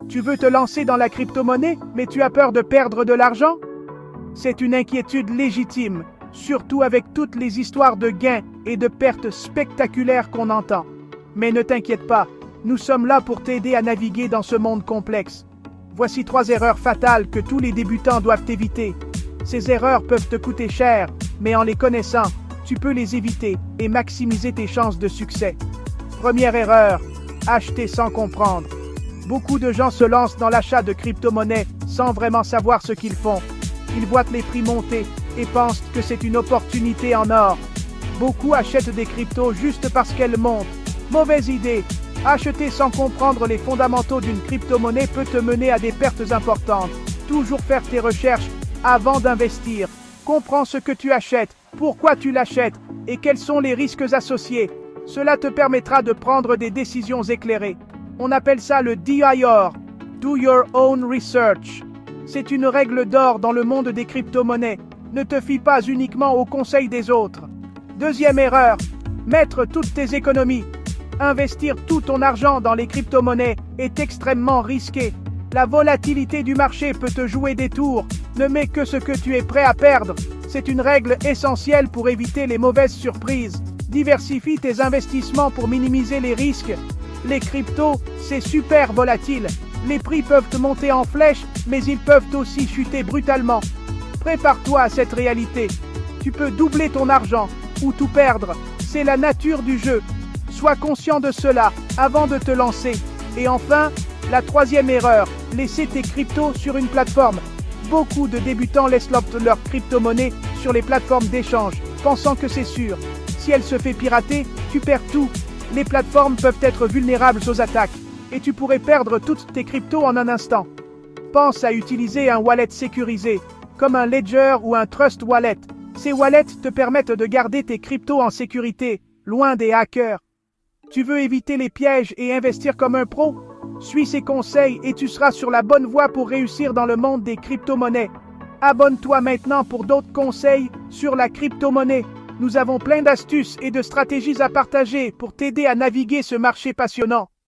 Tu veux te lancer dans la crypto-monnaie, mais tu as peur de perdre de l'argent? C'est une inquiétude légitime, surtout avec toutes les histoires de gains et de pertes spectaculaires qu'on entend. Mais ne t'inquiète pas, nous sommes là pour t'aider à naviguer dans ce monde complexe. Voici 3 erreurs fatales que tous les débutants doivent éviter. Ces erreurs peuvent te coûter cher, mais en les connaissant, tu peux les éviter et maximiser tes chances de succès. Première erreur, acheter sans comprendre. Beaucoup de gens se lancent dans l'achat de crypto-monnaies sans vraiment savoir ce qu'ils font. Ils voient les prix monter et pensent que c'est une opportunité en or. Beaucoup achètent des cryptos juste parce qu'elles montent. Mauvaise idée. Acheter sans comprendre les fondamentaux d'une crypto-monnaie peut te mener à des pertes importantes. Toujours faire tes recherches avant d'investir. Comprends ce que tu achètes, pourquoi tu l'achètes et quels sont les risques associés. Cela te permettra de prendre des décisions éclairées. On appelle ça le DIR, Do Your Own Research. C'est une règle d'or dans le monde des crypto-monnaies. Ne te fie pas uniquement aux conseils des autres. Deuxième erreur, mettre toutes tes économies. Investir tout ton argent dans les crypto-monnaies est extrêmement risqué. La volatilité du marché peut te jouer des tours. Ne mets que ce que tu es prêt à perdre. C'est une règle essentielle pour éviter les mauvaises surprises. Diversifie tes investissements pour minimiser les risques. Les cryptos, c'est super volatile. Les prix peuvent monter en flèche, mais ils peuvent aussi chuter brutalement. Prépare-toi à cette réalité. Tu peux doubler ton argent ou tout perdre. C'est la nature du jeu. Sois conscient de cela avant de te lancer. Et enfin, la 3e erreur, laisser tes cryptos sur une plateforme. Beaucoup de débutants laissent leur crypto-monnaie sur les plateformes d'échange, pensant que c'est sûr. Si elle se fait pirater, tu perds tout. Les plateformes peuvent être vulnérables aux attaques, et tu pourrais perdre toutes tes cryptos en un instant. Pense à utiliser un wallet sécurisé, comme un Ledger ou un Trust Wallet. Ces wallets te permettent de garder tes cryptos en sécurité, loin des hackers. Tu veux éviter les pièges et investir comme un pro? Suis ces conseils et tu seras sur la bonne voie pour réussir dans le monde des crypto-monnaies. Abonne-toi maintenant pour d'autres conseils sur la crypto-monnaie. Nous avons plein d'astuces et de stratégies à partager pour t'aider à naviguer ce marché passionnant.